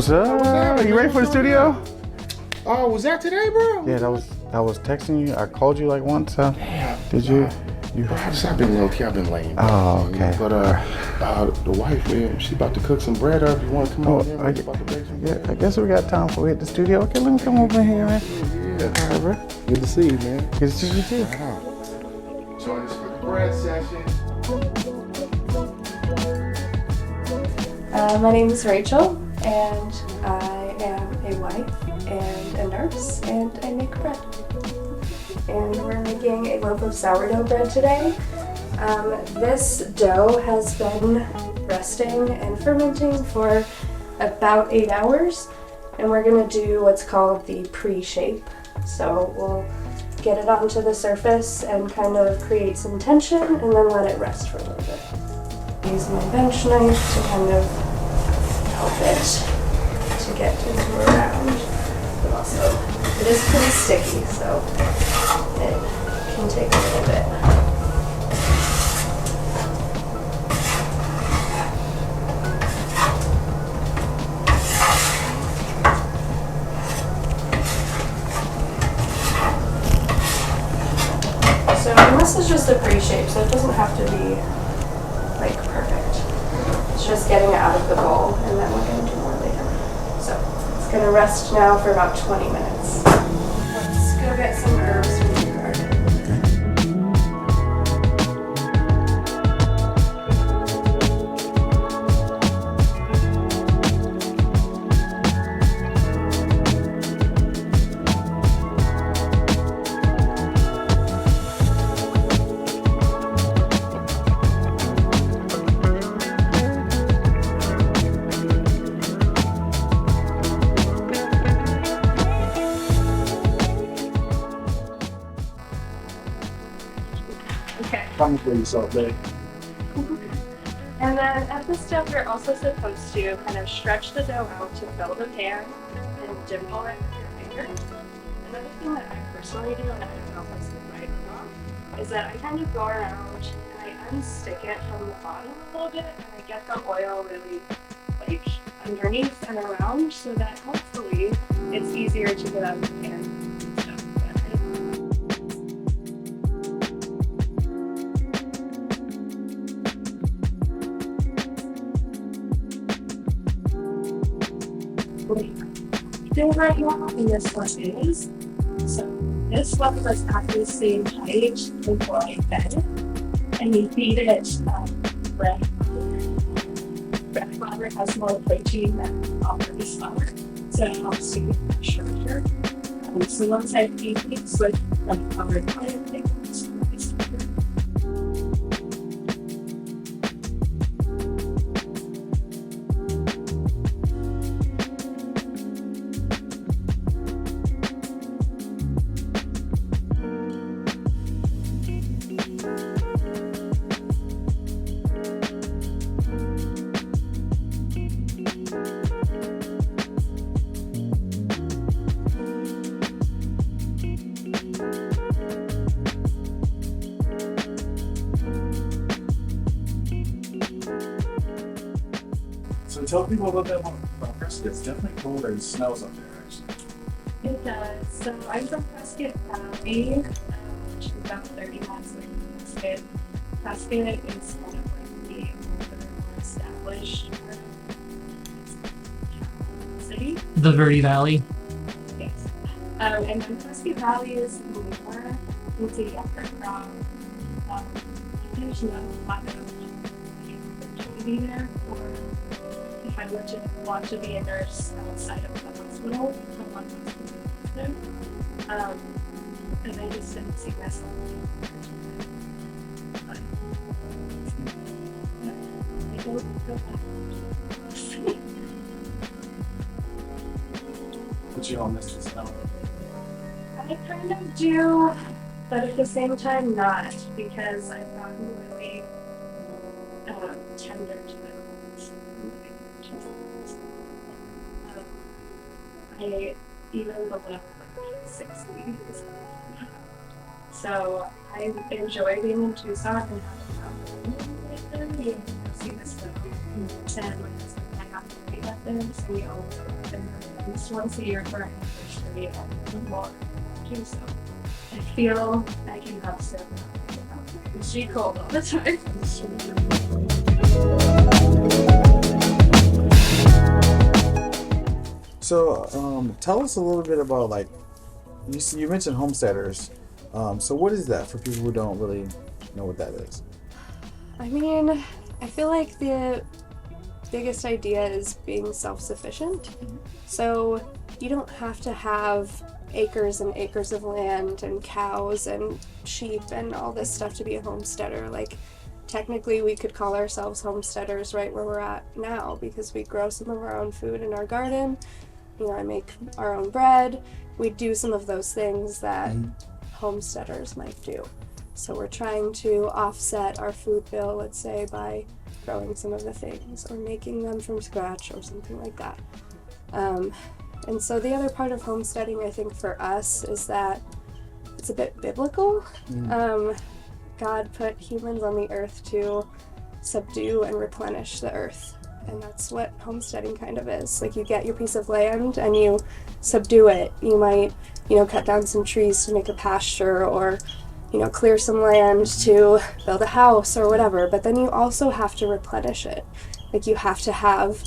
What's up? You ready for the studio? Oh, was that today, bro? Yeah, I was texting you. I called you like once. Did you? I've been low key. I've been lame. Oh, okay. But the wife, man, she about to cook some bread up. You want to come over there? About to bake some bread? Yeah, I guess we got time for we hit the studio. Okay, let me come over here, man. Yeah. All right, bro. Good to see you, man. Good to see you too. Right on. Join us for the bread session. My name is Rachel, and I am a wife and a nurse, and I make bread. And we're making a loaf of sourdough bread today. This dough has been resting and fermenting for about 8 hours, and we're going to do what's called the pre-shape. So we'll get it onto the surface and kind of create some tension and then let it rest for a little bit. Use my bench knife to kind of help it to get into a round, but also it is pretty sticky, so it can take a little bit. So, and this is just a pre-shape, so it doesn't have to be like perfect. It's just getting it out of the bowl, and then we're going to do more later. So it's going to rest now for about 20 minutes. Let's go get some herbs from the garden. Okay. Come for yourself, babe. And then at this step, you're also supposed to kind of stretch the dough out to fill the pan and dimple it with your finger. Another thing that I personally do, and I don't know if it's right or wrong, is that I kind of go around and I unstick it from the bottom a little bit, and I get the oil really like underneath and around, so that hopefully it's easier to get out of the pan and stuff. Thing right now, and this one is. So this one was at the same height before I fed it, and you feed it bread flour. Bread flour has more protein than all-purpose flour, so it helps to get that structure. So once I feed these with bread flour and oil, they can just nice. So tell people a little bit more about Prescott. It's definitely colder and snows up there, actually. It does. So I'm from Prescott Valley, which is about 30 miles away from Prescott. Prescott is one of like the older, more established part of the city. The Verde Valley. Yes. And then Prescott Valley is more into younger crowd. There's not a lot of opportunity there for if I were to want to be a nurse outside of the hospital. I want to be and I just didn't see myself. But I don't go back. But you don't miss the snow. I kind of do, but at the same time not, because I've gotten really tender to my bones. I even below like 60. So I enjoy being in Tucson and having fun with them. You know, see the snow. And I have to wait methods. We always cook them at least once a year for our anniversary and more too. So I feel I can have some she cold all the time. So, tell us a little bit about like you mentioned homesteaders. So what is that for people who don't really know what that is? I mean, I feel like the biggest idea is being self-sufficient. So you don't have to have acres and acres of land and cows and sheep and all this stuff to be a homesteader. Like, technically we could call ourselves homesteaders right where we're at now because we grow some of our own food in our garden. You know, I make our own bread. We do some of those things that homesteaders might do. So we're trying to offset our food bill, let's say, by growing some of the things or making them from scratch or something like that. And so the other part of homesteading, I think, for us is that it's a bit biblical. God put humans on the earth to subdue and replenish the earth. And that's what homesteading kind of is. Like, you get your piece of land and you subdue it. You might, cut down some trees to make a pasture or, clear some land to build a house or whatever. But then you also have to replenish it. Like, you have to have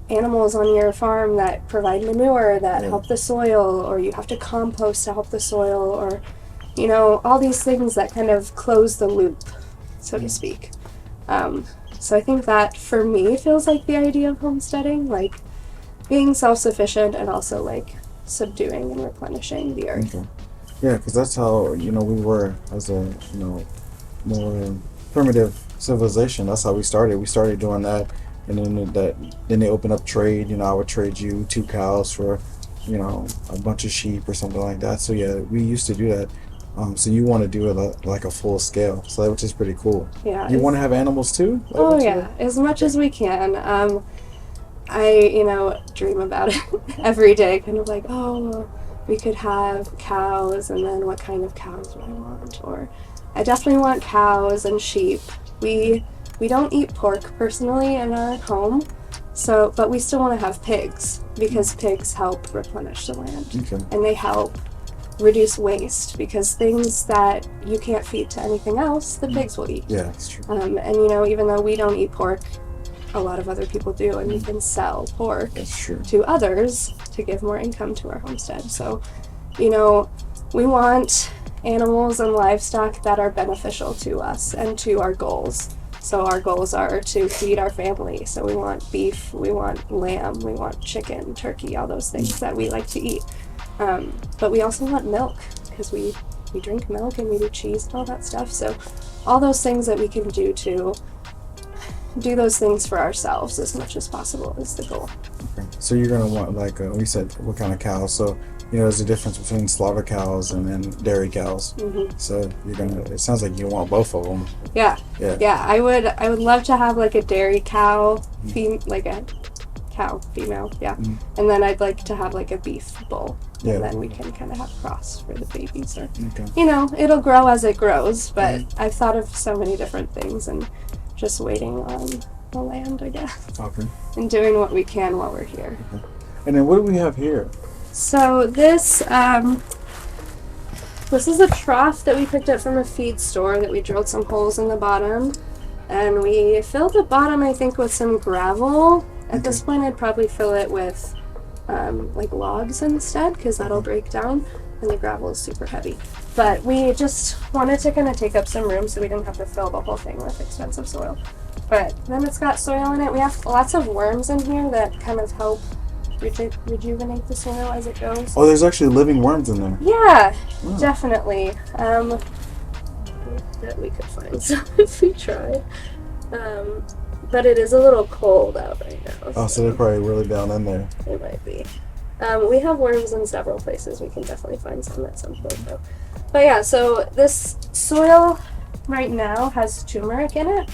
animals on your farm that provide manure that help the soil, or you have to compost to help the soil, or, all these things that kind of close the loop, so to speak. So I think that, for me, feels like the idea of homesteading, like being self-sufficient and also, like, subduing and replenishing the earth. Okay. Yeah, because that's how, we were as a, more primitive civilization. That's how we started. We started doing that, and then they opened up trade. I would trade you 2 cows for, a bunch of sheep or something like that. So, yeah, we used to do that. So you want to do it like a full scale, so which is pretty cool. Yeah. You want to have animals too? As much as we can. I, dream about it every day, kind of like, we could have cows, and then what kind of cows do I want? Or I definitely want cows and sheep. We don't eat pork personally in our home, but we still want to have pigs because pigs help replenish the land, and they help reduce waste, because things that you can't feed to anything else, the pigs will eat. Yeah, that's true. And even though we don't eat pork, a lot of other people do, and we can sell pork to others to give more income to our homestead. So, we want animals and livestock that are beneficial to us and to our goals. So our goals are to feed our family. So we want beef, we want lamb, we want chicken, turkey, all those things that we like to eat. But we also want milk, because we drink milk and we do cheese and all that stuff. So all those things that we can do to do those things for ourselves as much as possible is the goal. Okay. So you're going to want, like, we said, what kind of cows? So, there's a difference between slaughter cows and then dairy cows. So it sounds like you want both of them. Yeah. I would love to have like a dairy cow, like a cow female, and then I'd like to have like a beef bull, and then we can kind of have cross for the babies, or it'll grow as it grows, but I've thought of so many different things and just waiting on the land, I guess, and doing what we can while we're here. And then what do we have here? So this is a trough that we picked up from a feed store that we drilled some holes in the bottom, and we filled the bottom, I think, with some gravel. At this point, I'd probably fill it with like logs instead, because that'll break down, and the gravel is super heavy. But we just wanted to kind of take up some room so we didn't have to fill the whole thing with expensive soil. But then it's got soil in it. We have lots of worms in here that kind of help rejuvenate the soil as it goes. Oh, there's actually living worms in there. Yeah, definitely. That we could find some if we tried. But it is a little cold out right now. Oh, so they're probably really down in there. It might be. We have worms in several places. We can definitely find some at some point, though. But yeah, so this soil right now has turmeric in it.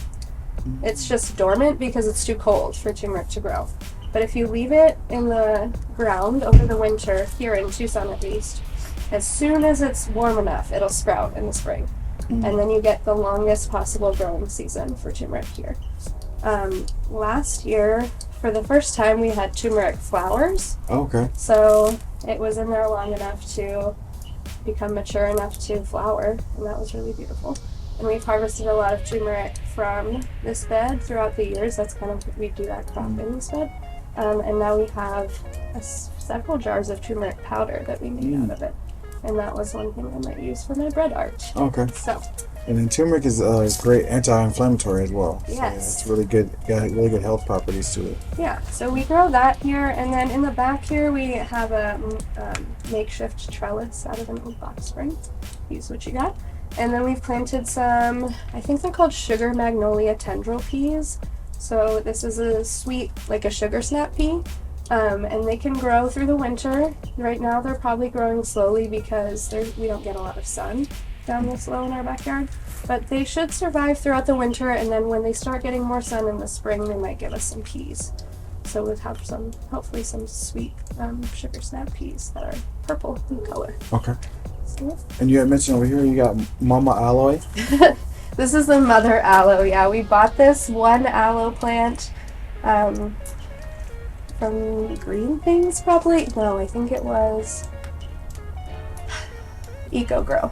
It's just dormant because it's too cold for turmeric to grow. But if you leave it in the ground over the winter, here in Tucson at least, as soon as it's warm enough, it'll sprout in the spring. And then you get the longest possible growing season for turmeric here. Last year, for the first time we had turmeric flowers. Okay. So it was in there long enough to become mature enough to flower, and that was really beautiful. And we've harvested a lot of turmeric from this bed throughout the years. That's kind of, we do that crop in this bed. And now we have several jars of turmeric powder that we made out of it. And that was one thing I might use for my bread art. Okay. So. And then turmeric is great anti-inflammatory as well. Yes. So, yeah, it's really good. Got really good health properties to it. Yeah. So we grow that here, and then in the back here we have a makeshift trellis out of an old box spring. Use what you got. And then we've planted some, I think they're called sugar magnolia tendril peas. So this is a sweet, like a sugar snap pea. And they can grow through the winter. Right now they're probably growing slowly because we don't get a lot of sun down this low in our backyard. But they should survive throughout the winter, and then when they start getting more sun in the spring, they might give us some peas. So we'll have hopefully some sweet sugar snap peas that are purple in color. Okay. So, And you had mentioned over here you got Mama Aloe. this is the mother aloe. Yeah, we bought this one aloe plant from Green Things, probably. No, I think it was Eco Grow.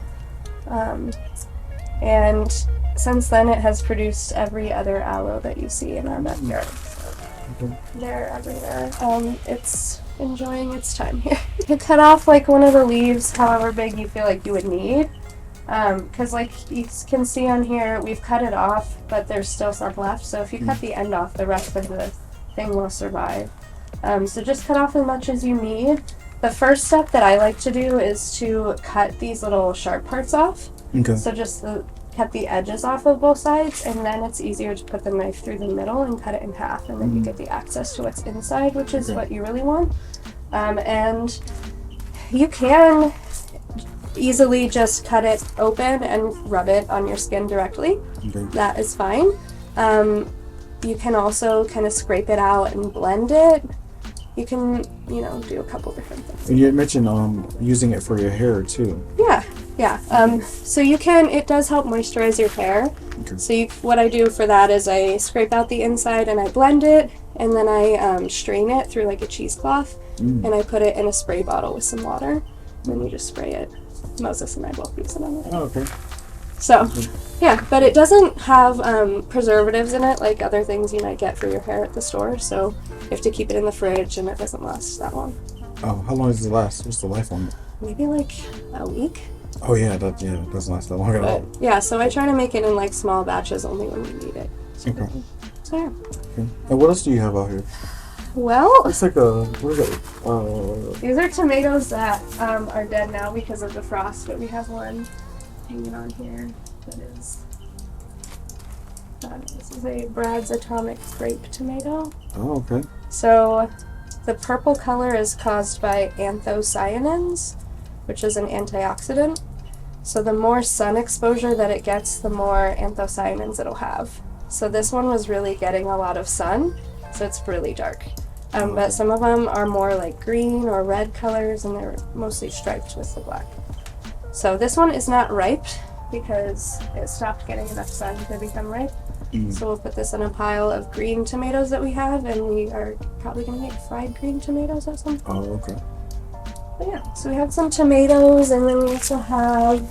And since then it has produced every other aloe that you see in our backyard. So they're everywhere. It's enjoying its time here. You cut off like one of the leaves, however big you feel like you would need. Because like you can see on here, we've cut it off, but there's still some left. So if you cut the end off, the rest of the thing will survive. So just cut off as much as you need. The first step that I like to do is to cut these little sharp parts off. Okay. So just cut the edges off of both sides, and then it's easier to put the knife through the middle and cut it in half, and then you get the access to what's inside, which is what you really want. And you can easily just cut it open and rub it on your skin directly. Okay. That is fine. You can also kind of scrape it out and blend it. You can, do a couple different things. And you had mentioned using it for your hair too. Yeah. So it does help moisturize your hair. Okay. So what I do for that is I scrape out the inside and I blend it, and then I strain it through like a cheesecloth, and I put it in a spray bottle with some water, and then you just spray it. Moses and I both use it on it. Oh, okay. So, yeah, but it doesn't have preservatives in it like other things you might get for your hair at the store, so you have to keep it in the fridge, and it doesn't last that long. Oh, how long does it last? What's the life on it? Maybe like a week. Oh yeah, it doesn't last that long at all. Yeah, so I try to make it in like small batches only when we need it. Okay. So yeah. Okay. And what else do you have out here? Well, It's like what is it? these are tomatoes that are dead now because of the frost, but we have one hanging on here that is. This is a Brad's Atomic Grape tomato. Oh, okay. So the purple color is caused by anthocyanins, which is an antioxidant. So the more sun exposure that it gets, the more anthocyanins it'll have. So this one was really getting a lot of sun, so it's really dark. But some of them are more like green or red colors, and they're mostly striped with the black. So this one is not ripe because it stopped getting enough sun to become ripe. So we'll put this in a pile of green tomatoes that we have, and we are probably going to make fried green tomatoes at some point. Oh, okay. But yeah, so we have some tomatoes, and then we also have,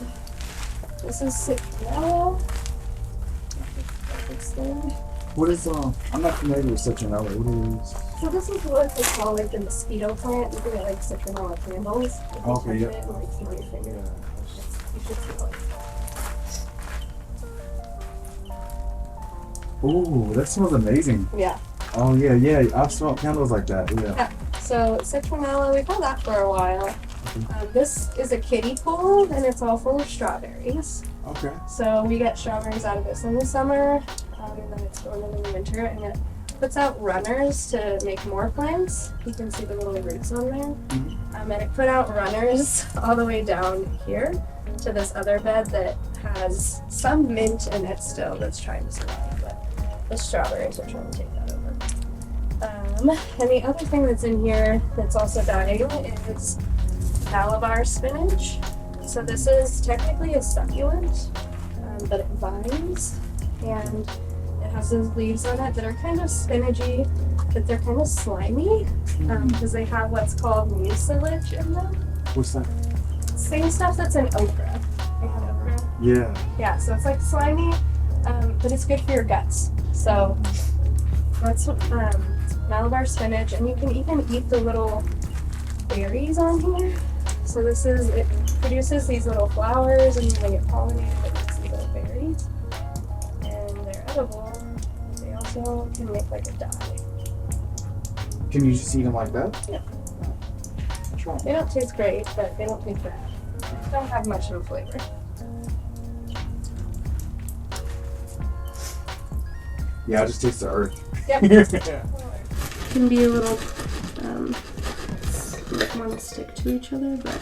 this is citronella. What is I'm not familiar with citronella. What is? So this is what they call like the mosquito plant. You can get like citronella candles. If you Okay, touch yeah. it and like smell your finger. You should smell it. Ooh, that smells amazing. Yeah. Oh yeah. I've smelled candles like that. Yeah. Yeah. So citronella, we've had that for a while. This is a kiddie pool, and it's all full of strawberries. Okay. So we get strawberries out of this in the summer, and then it's grown in the winter, and it puts out runners to make more plants. You can see the little roots on there. And it put out runners all the way down here to this other bed that has some mint in it still that's trying to survive, but the strawberries are trying to take that over. And the other thing that's in here that's also dying is Malabar spinach. So this is technically a succulent, but it vines, and it has those leaves on it that are kind of spinachy, but they're kind of slimy because they have what's called mucilage in them. What's that? Same stuff that's in okra. They have okra. Yeah. Yeah, so it's like slimy, but it's good for your guts. So that's Malabar spinach, and you can even eat the little berries on here. So it produces these little flowers, and when they get pollinated, it makes these little berries. And they're edible. They also can make like a dye. Can you just eat them like that? Yeah. Try. They don't taste great, but they don't taste bad. They don't have much of a flavor. Yeah, I just taste the earth. Yep. Yeah. Can be a little want to stick to each other, but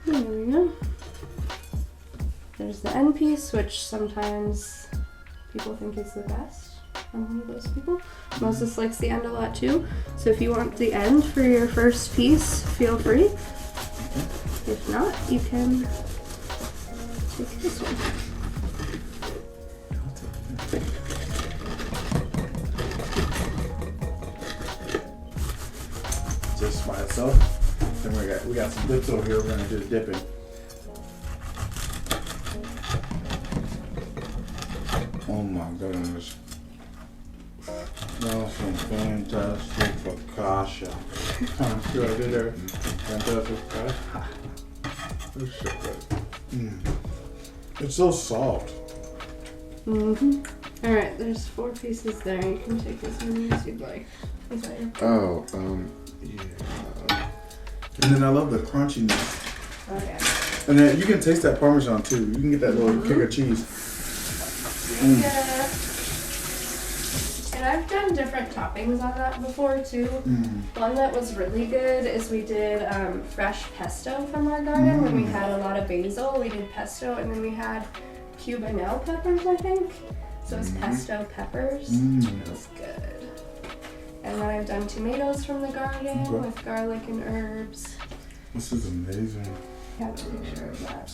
there we go. There's the end piece, which sometimes people think is the best. I'm one of those people. Moses likes the end a lot too. So if you want the end for your first piece, feel free. If not, you can take this one. Just by itself. Then we got some dips over here. We're gonna do the dipping. Oh my goodness. That's some fantastic focaccia. See what I did there? Fantastic focaccia. It's so good. It's so soft. Mm-hmm. Alright, there's 4 pieces there. You can take as many as you'd like. Is that your Yeah. And then I love the crunchiness. Oh yeah. And then you can taste that Parmesan too. You can get that little kick of cheese. Yeah. And I've done different toppings on that before too. One that was really good is we did fresh pesto from our garden when we had a lot of basil. We did pesto, and then we had Cubanelle peppers, I think. So it was pesto peppers. It was good. And then I've done tomatoes from the garden with garlic and herbs. This is amazing. I have a picture of that.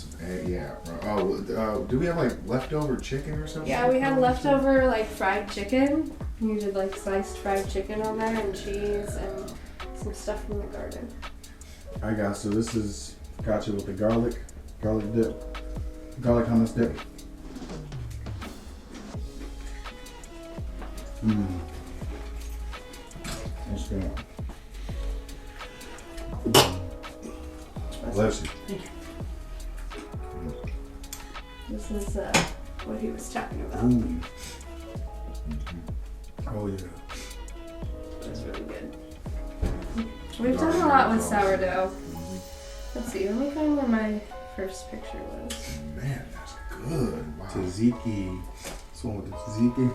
Yeah. Oh, do we have like leftover chicken or something? Yeah, we had leftover like fried chicken. You did like sliced fried chicken on there and cheese and some stuff from the garden. Alright guys, so this is focaccia with the garlic dip, garlic hummus dip. That's good. Bless you. This is what he was talking about. Ooh. Oh yeah. It's really good. We've done a lot with sourdough. Let's see, let me find where my first picture was. Man, that's good. Wow. Tzatziki. This one with the tzatziki.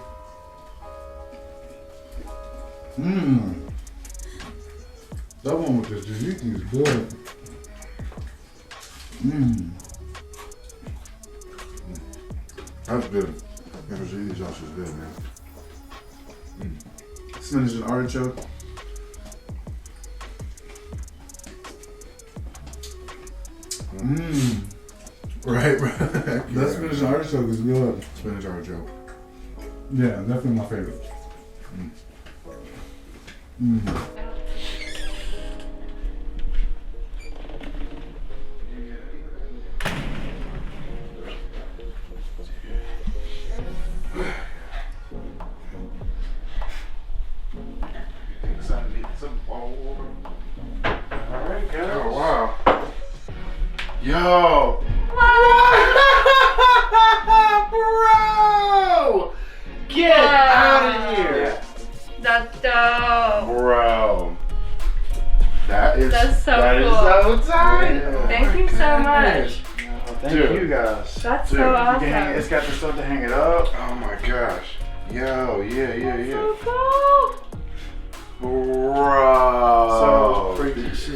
That one with the tzatziki is good. That's good. Yeah, tzatziki sauce is good, man. Spinach and artichoke. Right. That spinach and artichoke is good. Spinach artichoke. Yeah, definitely my favorite. Alright, guys. Oh, wow. Yo! Bro! Get out of here! That's dope. Bro. That's so that cool. Is so tight. Yeah. Thank you so much. Thank Dude. you guys. That's Dude, so you awesome. It's got the stuff to hang it up. Oh my gosh. Yo, yeah. So cool. Bro. So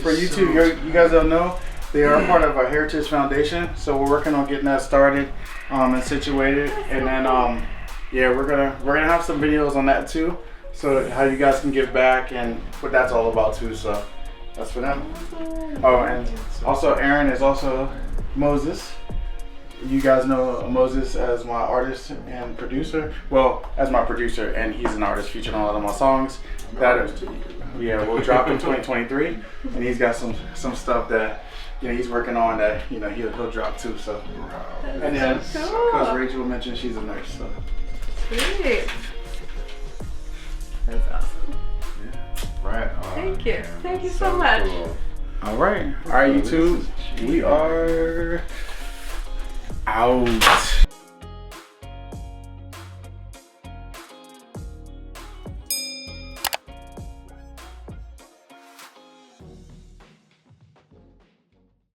for you two, you guys don't know, they are part of a Heritage Foundation. So we're working on getting that started and situated, and then yeah, we're gonna have some videos on that too. So how you guys can give back and what that's all about too. So that's for them. Oh, and also Aaron is also Moses. You guys know Moses as my artist and producer. Well, as my producer, and he's an artist featured on a lot of my songs. That will drop in 2023, and he's got some stuff that he's working on that he'll drop too. So, and then because Rachel mentioned she's a nurse, so Sweet. That's awesome. right. Thank you. Thank you so much. Cool. All right, YouTube. We are out.